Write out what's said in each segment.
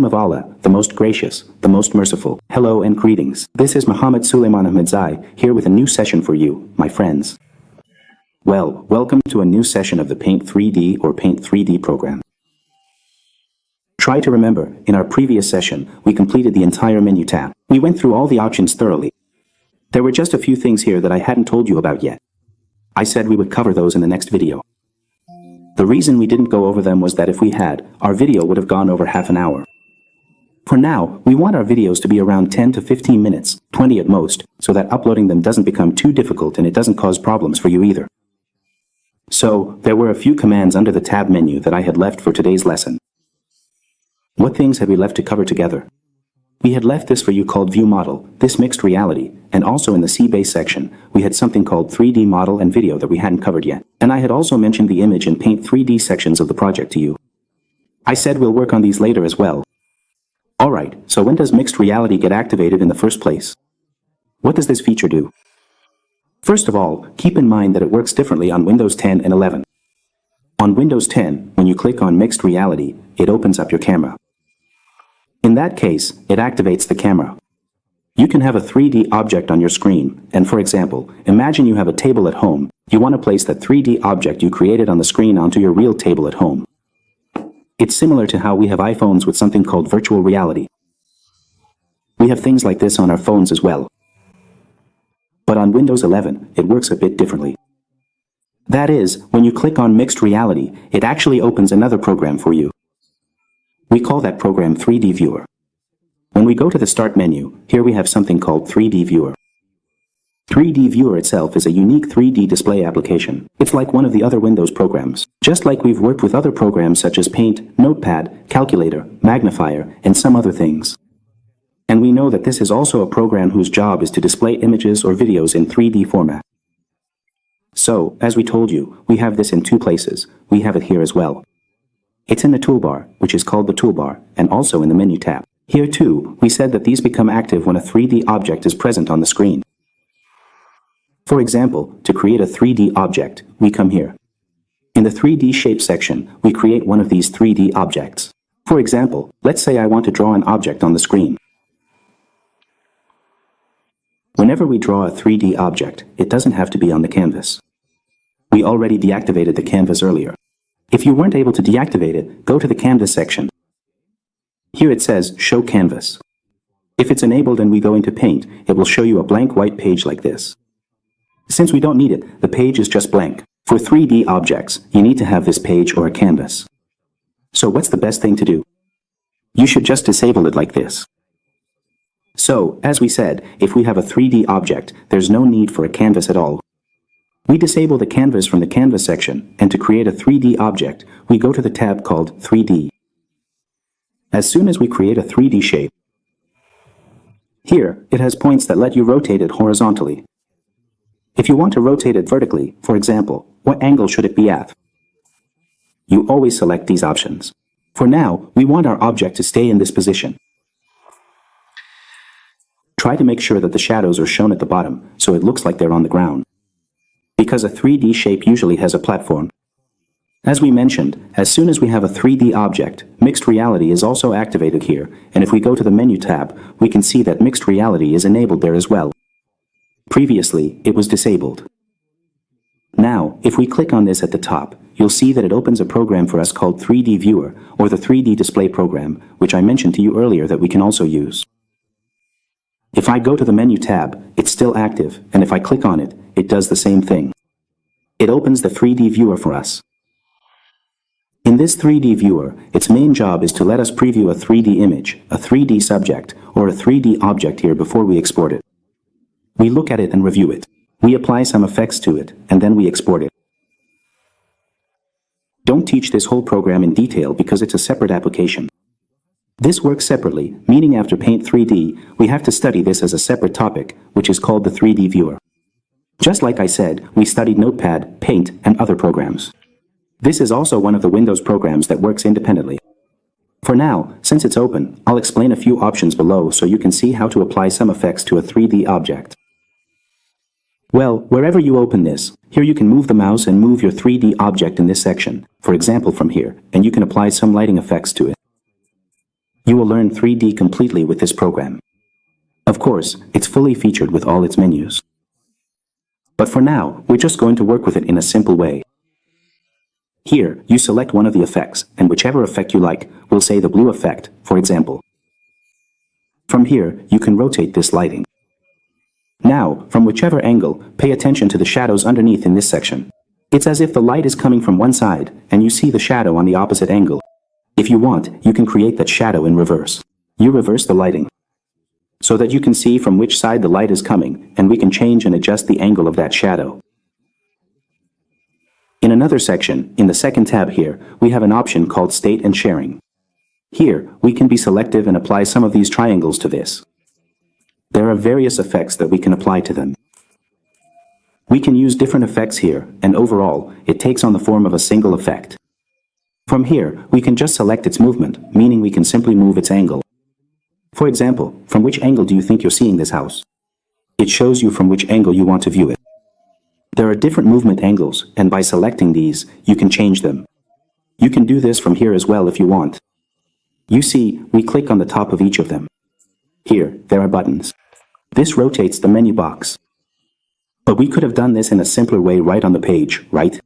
of Allah, the most gracious, the most merciful. Hello and greetings. This is Muhammad Suleiman Ahmadzai, here with a new session for you, my friends. Well, welcome to a new session of the Paint 3D or Paint 3D program. Try to remember, in our previous session, we completed the entire menu tab. We went through all the options thoroughly. There were just a few things here that I hadn't told you about yet. I said we would cover those in the next video. The reason we didn't go over them was that if we had, our video would have gone over half an hour. For now, we want our videos to be around 10 to 15 minutes, 20 at most, so that uploading them doesn't become too difficult and it doesn't cause problems for you either. So, there were a few commands under the tab menu that I had left for today's lesson. What things had we left to cover together? We had left this for you called View Model, this mixed reality, and also in the C-Base section, we had something called 3D Model and Video that we hadn't covered yet. And I had also mentioned the Image and Paint 3D sections of the project to you. I said we'll work on these later as well. Alright, so when does mixed reality get activated in the first place? What does this feature do? First of all, keep in mind that it works differently on Windows 10 and 11. On Windows 10, when you click on Mixed Reality, it opens up your camera. In that case, it activates the camera. You can have a 3D object on your screen, and for example, imagine you have a table at home. You want to place that 3D object you created on the screen onto your real table at home. It's similar to how we have iPhones with something called virtual reality. We have things like this on our phones as well. But on Windows 11, it works a bit differently. That is, when you click on Mixed Reality, it actually opens another program for you. We call that program 3D Viewer. When we go to the Start menu, here we have something called 3D Viewer. 3D Viewer itself is a unique 3D display application. It's like one of the other Windows programs. Just like we've worked with other programs such as Paint, Notepad, Calculator, Magnifier, and some other things. And we know that this is also a program whose job is to display images or videos in 3D format. So, as we told you, we have this in two places. We have it here as well. It's in the toolbar, which is called the toolbar, and also in the menu tab. Here too, we said that these become active when a 3D object is present on the screen. For example, to create a 3D object, we come here. In the 3D shape section, we create one of these 3D objects. For example, let's say I want to draw an object on the screen. Whenever we draw a 3D object, it doesn't have to be on the canvas. We already deactivated the canvas earlier. If you weren't able to deactivate it, go to the Canvas section. Here it says Show Canvas. If it's enabled and we go into Paint, it will show you a blank white page like this. Since we don't need it, the page is just blank. For 3D objects, you need to have this page or a canvas. So what's the best thing to do? You should just disable it like this. So, as we said, if we have a 3D object, there's no need for a canvas at all. We disable the canvas from the Canvas section, and to create a 3D object, we go to the tab called 3D. As soon as we create a 3D shape, here, it has points that let you rotate it horizontally. If you want to rotate it vertically, for example, what angle should it be at? You always select these options. For now, we want our object to stay in this position. Try to make sure that the shadows are shown at the bottom, so it looks like they're on the ground. Because a 3D shape usually has a platform. As we mentioned, as soon as we have a 3D object, Mixed Reality is also activated here, and if we go to the Menu tab, we can see that Mixed Reality is enabled there as well. Previously, it was disabled. Now, if we click on this at the top, you'll see that it opens a program for us called 3D Viewer, or the 3D Display program, which I mentioned to you earlier that we can also use. If I go to the Menu tab, it's still active, and if I click on it, it does the same thing. It opens the 3D viewer for us. In this 3D viewer, its main job is to let us preview a 3D image, a 3D subject, or a 3D object here before we export it. We look at it and review it. We apply some effects to it, and then we export it. Don't teach this whole program in detail because it's a separate application. This works separately, meaning after Paint 3D, we have to study this as a separate topic, which is called the 3D viewer. Just like I said, we studied Notepad, Paint, and other programs. This is also one of the Windows programs that works independently. For now, since it's open, I'll explain a few options below so you can see how to apply some effects to a 3D object. Well, wherever you open this, here you can move the mouse and move your 3D object in this section, for example from here, and you can apply some lighting effects to it. You will learn 3D completely with this program. Of course, it's fully featured with all its menus. But for now, we're just going to work with it in a simple way. Here, you select one of the effects, and whichever effect you like, we'll say the blue effect, for example. From here, you can rotate this lighting. Now, from whichever angle, pay attention to the shadows underneath in this section. It's as if the light is coming from one side, and you see the shadow on the opposite angle. If you want, you can create that shadow in reverse. You reverse the lighting, so that you can see from which side the light is coming, and we can change and adjust the angle of that shadow. In another section, in the second tab here, we have an option called State and Sharing. Here, we can be selective and apply some of these triangles to this. There are various effects that we can apply to them. We can use different effects here, and overall, it takes on the form of a single effect. From here, we can just select its movement, meaning we can simply move its angle. For example, from which angle do you think you're seeing this house? It shows you from which angle you want to view it. There are different movement angles, and by selecting these, you can change them. You can do this from here as well if you want. You see, we click on the top of each of them. Here, there are buttons. This rotates the menu box. But we could have done this in a simpler way right on the page, right?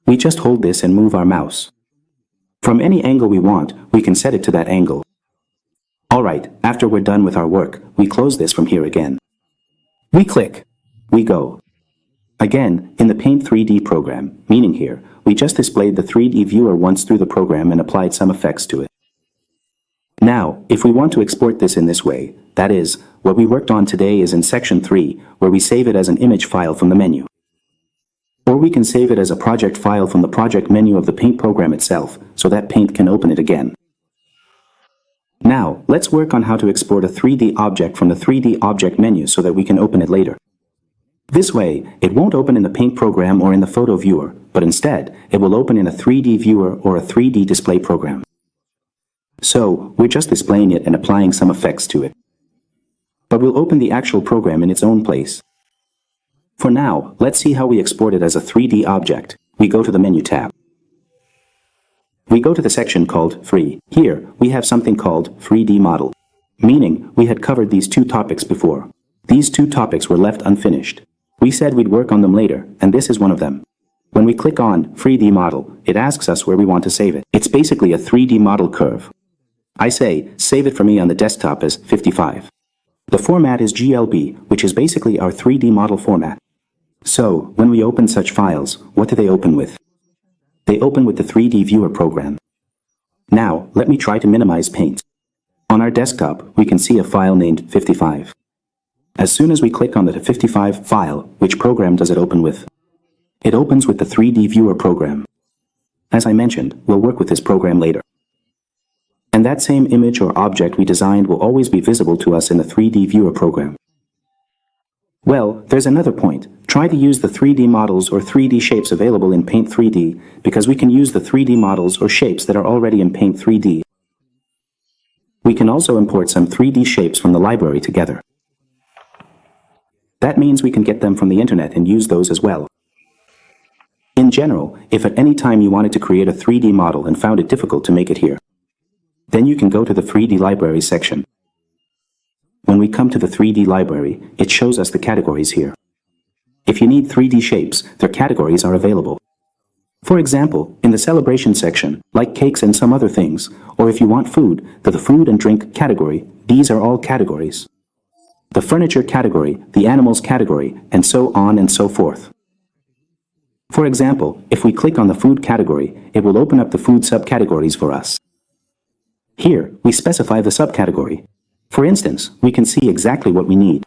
We just hold this and move our mouse. From any angle we want, we can set it to that angle. Alright, after we're done with our work, we close this from here again. We click. We go. Again, in the Paint 3D program, meaning here, we just displayed the 3D viewer once through the program and applied some effects to it. Now, if we want to export this in this way, that is, what we worked on today is in section 3, where we save it as an image file from the menu. Or we can save it as a project file from the project menu of the Paint program itself, so that Paint can open it again. Now, let's work on how to export a 3D object from the 3D object menu so that we can open it later. This way, it won't open in the Paint program or in the photo viewer, but instead, it will open in a 3D viewer or a 3D display program. So, we're just displaying it and applying some effects to it. But we'll open the actual program in its own place. For now, let's see how we export it as a 3D object. We go to the Menu tab. We go to the section called Free. Here, we have something called 3D Model, meaning we had covered these two topics before. These two topics were left unfinished. We said we'd work on them later, and this is one of them. When we click on 3D Model, it asks us where we want to save it. It's basically a 3D model curve. I say, save it for me on the desktop as 55. The format is GLB, which is basically our 3D model format. So, when we open such files, what do they open with? They open with the 3D viewer program. Now, let me try to minimize Paint. On our desktop, we can see a file named 55. As soon as we click on the 55 file, which program does it open with? It opens with the 3D viewer program. As I mentioned, we'll work with this program later. And that same image or object we designed will always be visible to us in the 3D viewer program. Well, there's another point. Try to use the 3D models or 3D shapes available in Paint 3D because we can use the 3D models or shapes that are already in Paint 3D. We can also import some 3D shapes from the library together. That means we can get them from the internet and use those as well. In general, if at any time you wanted to create a 3D model and found it difficult to make it here, then you can go to the 3D library section. When we come to the 3D library, it shows us the categories here. If you need 3D shapes, their categories are available. For example, in the celebration section, like cakes and some other things, or if you want food, the food and drink category, these are all categories. The furniture category, the animals category, and so on and so forth. For example, if we click on the food category, it will open up the food subcategories for us. Here, we specify the subcategory. For instance, we can see exactly what we need.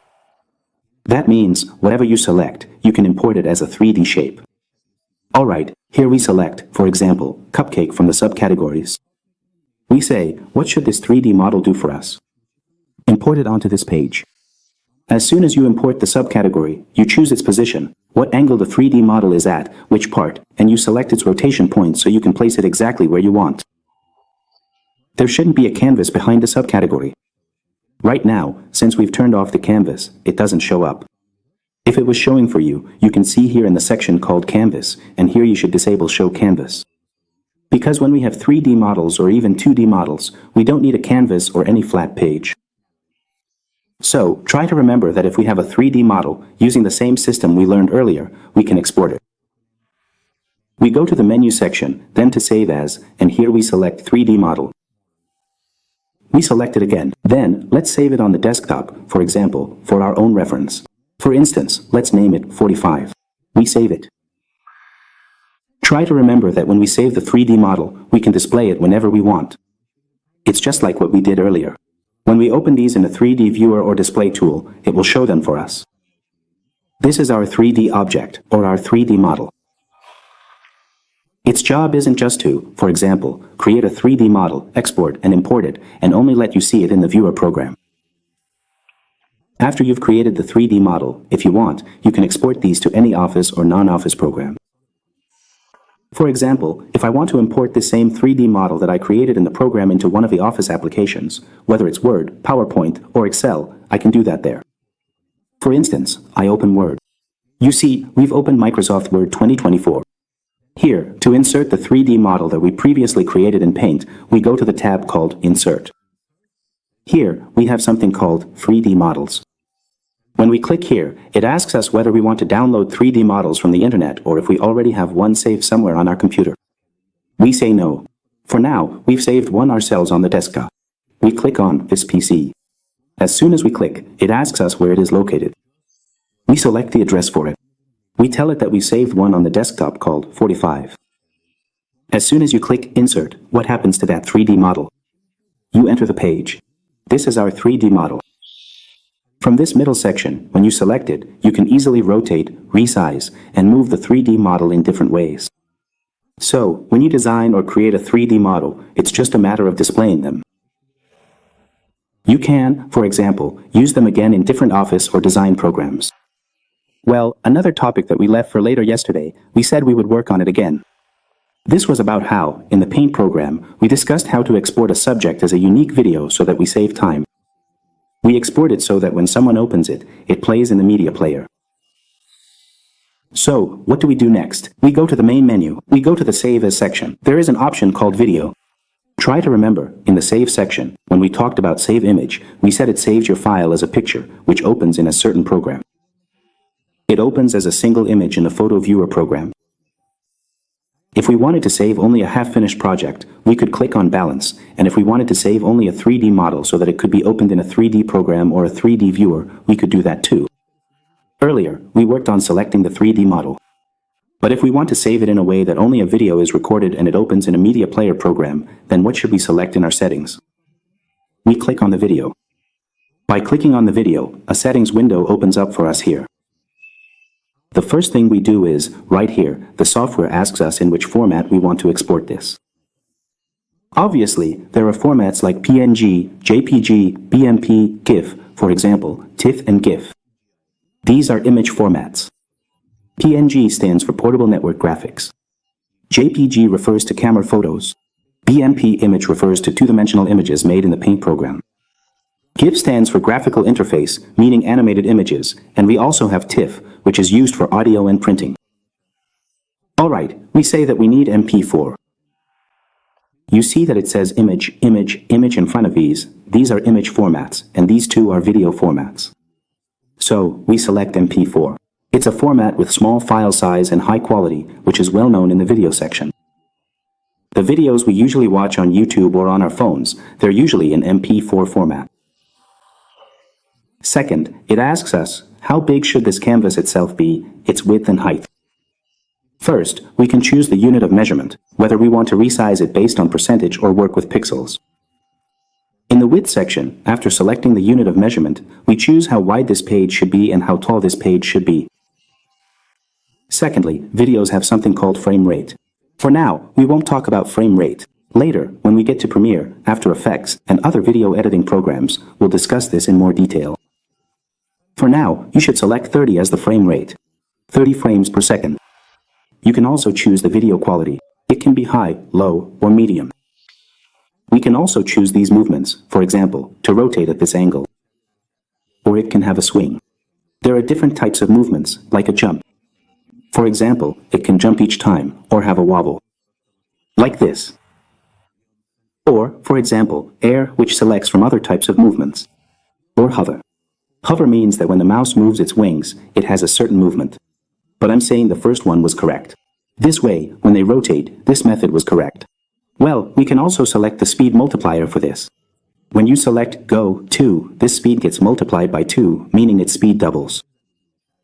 That means, whatever you select, you can import it as a 3D shape. Alright, here we select, for example, cupcake from the subcategories. We say, what should this 3D model do for us? Import it onto this page. As soon as you import the subcategory, you choose its position, what angle the 3D model is at, which part, and you select its rotation point so you can place it exactly where you want. There shouldn't be a canvas behind the subcategory. Right now, since we've turned off the canvas, it doesn't show up. If it was showing for you, you can see here in the section called Canvas, and here you should disable Show Canvas. Because when we have 3D models or even 2D models, we don't need a canvas or any flat page. So, try to remember that if we have a 3D model using the same system we learned earlier, we can export it. We go to the menu section, then to Save As, and here we select 3D model. We select it again. Then, let's save it on the desktop, for example, for our own reference. For instance, let's name it 45. We save it. Try to remember that when we save the 3D model, we can display it whenever we want. It's just like what we did earlier. When we open these in a 3D viewer or display tool, it will show them for us. This is our 3D object, or our 3D model. Its job isn't just to, for example, create a 3D model, export and import it, and only let you see it in the viewer program. After you've created the 3D model, if you want, you can export these to any Office or non-Office program. For example, if I want to import the same 3D model that I created in the program into one of the Office applications, whether it's Word, PowerPoint, or Excel, I can do that there. For instance, I open Word. You see, we've opened Microsoft Word 2024. Here, to insert the 3D model that we previously created in Paint, we go to the tab called Insert. Here, we have something called 3D Models. When we click here, it asks us whether we want to download 3D models from the internet or if we already have one saved somewhere on our computer. We say no. For now, we've saved one ourselves on the desktop. We click on this PC. As soon as we click, it asks us where it is located. We select the address for it. We tell it that we saved one on the desktop called 45. As soon as you click Insert, what happens to that 3D model? You enter the page. This is our 3D model. From this middle section, when you select it, you can easily rotate, resize, and move the 3D model in different ways. So, when you design or create a 3D model, it's just a matter of displaying them. You can, for example, use them again in different Office or design programs. Well, another topic that we left for later yesterday, we said we would work on it again. This was about how, in the Paint program, we discussed how to export a subject as a unique video so that we save time. We export it so that when someone opens it, it plays in the media player. So, what do we do next? We go to the main menu. We go to the Save As section. There is an option called Video. Try to remember, in the Save section, when we talked about Save Image, we said it saves your file as a picture, which opens in a certain program. It opens as a single image in the Photo Viewer program. If we wanted to save only a half-finished project, we could click on Balance, and if we wanted to save only a 3D model so that it could be opened in a 3D program or a 3D viewer, we could do that too. Earlier, we worked on selecting the 3D model. But if we want to save it in a way that only a video is recorded and it opens in a media player program, then what should we select in our settings? We click on the video. By clicking on the video, a settings window opens up for us here. The first thing we do is, right here, the software asks us in which format we want to export this. Obviously, there are formats like PNG, JPG, BMP, GIF, for example, TIFF and GIF. These are image formats. PNG stands for Portable Network Graphics. JPG refers to camera photos. BMP image refers to two-dimensional images made in the Paint program. GIF stands for Graphical Interface, meaning animated images, and we also have TIFF, which is used for audio and printing. Alright, we say that we need MP4. You see that it says image, image, image in front of these. These are image formats, and these two are video formats. So, we select MP4. It's a format with small file size and high quality, which is well known in the video section. The videos we usually watch on YouTube or on our phones, they're usually in MP4 format. Second, it asks us, how big should this canvas itself be, its width and height? First, we can choose the unit of measurement, whether we want to resize it based on percentage or work with pixels. In the width section, after selecting the unit of measurement, we choose how wide this page should be and how tall this page should be. Secondly, videos have something called frame rate. For now, we won't talk about frame rate. Later, when we get to Premiere, After Effects, and other video editing programs, we'll discuss this in more detail. For now, you should select 30 as the frame rate. 30 frames per second. You can also choose the video quality. It can be high, low, or medium. We can also choose these movements, for example, to rotate at this angle. Or it can have a swing. There are different types of movements, like a jump. For example, it can jump each time, or have a wobble. like this. Or, for example, air, which selects from other types of movements. Or hover. Hover means that when the mouse moves its wings, it has a certain movement. But I'm saying the first one was correct. This way, when they rotate, this method was correct. Well, we can also select the speed multiplier for this. When you select Go 2, this speed gets multiplied by 2, meaning its speed doubles.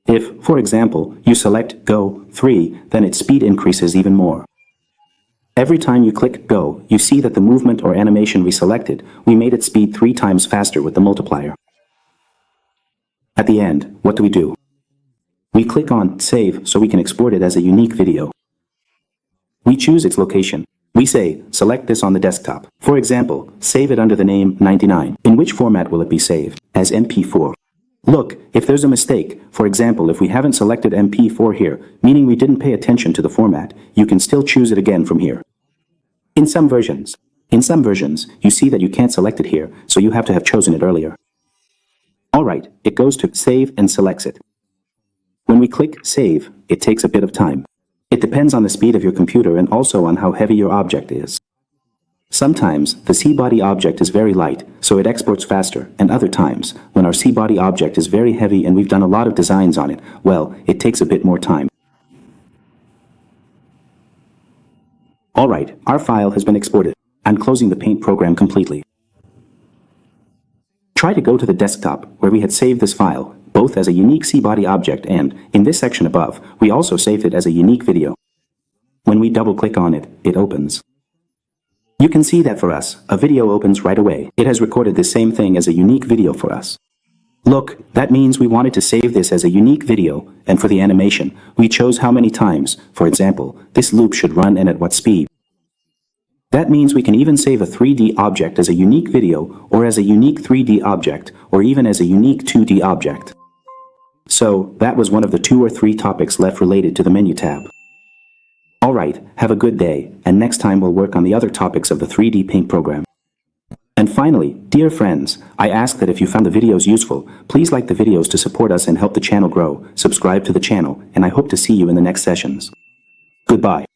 If, for example, you select Go 3, then its speed increases even more. Every time you click Go, you see that the movement or animation we selected, we made its speed 3 times faster with the multiplier. At the end, what do? We click on Save so we can export it as a unique video. We choose its location. We say, select this on the desktop. For example, save it under the name 99. In which format will it be saved? As MP4. Look, if there's a mistake, for example, if we haven't selected MP4 here, meaning we didn't pay attention to the format, you can still choose it again from here. In some versions, you see that you can't select it here, so you have to have chosen it earlier. Alright, it goes to Save and selects it. When we click Save, it takes a bit of time. It depends on the speed of your computer and also on how heavy your object is. Sometimes, the C-body object is very light, so it exports faster, and other times, when our C-body object is very heavy and we've done a lot of designs on it, well, it takes a bit more time. Alright, our file has been exported. I'm closing the Paint program completely. Try to go to the desktop where we had saved this file, both as a unique C-body object and, in this section above, we also saved it as a unique video. When we double-click on it, it opens. You can see that for us, a video opens right away. It has recorded the same thing as a unique video for us. Look, that means we wanted to save this as a unique video, and for the animation, we chose how many times, for example, this loop should run and at what speed. That means we can even save a 3D object as a unique video, or as a unique 3D object, or even as a unique 2D object. So, that was one of the 2 or 3 topics left related to the menu tab. Alright, have a good day, and next time we'll work on the other topics of the 3D Paint program. And finally, dear friends, I ask that if you found the videos useful, please like the videos to support us and help the channel grow, subscribe to the channel, and I hope to see you in the next sessions. Goodbye.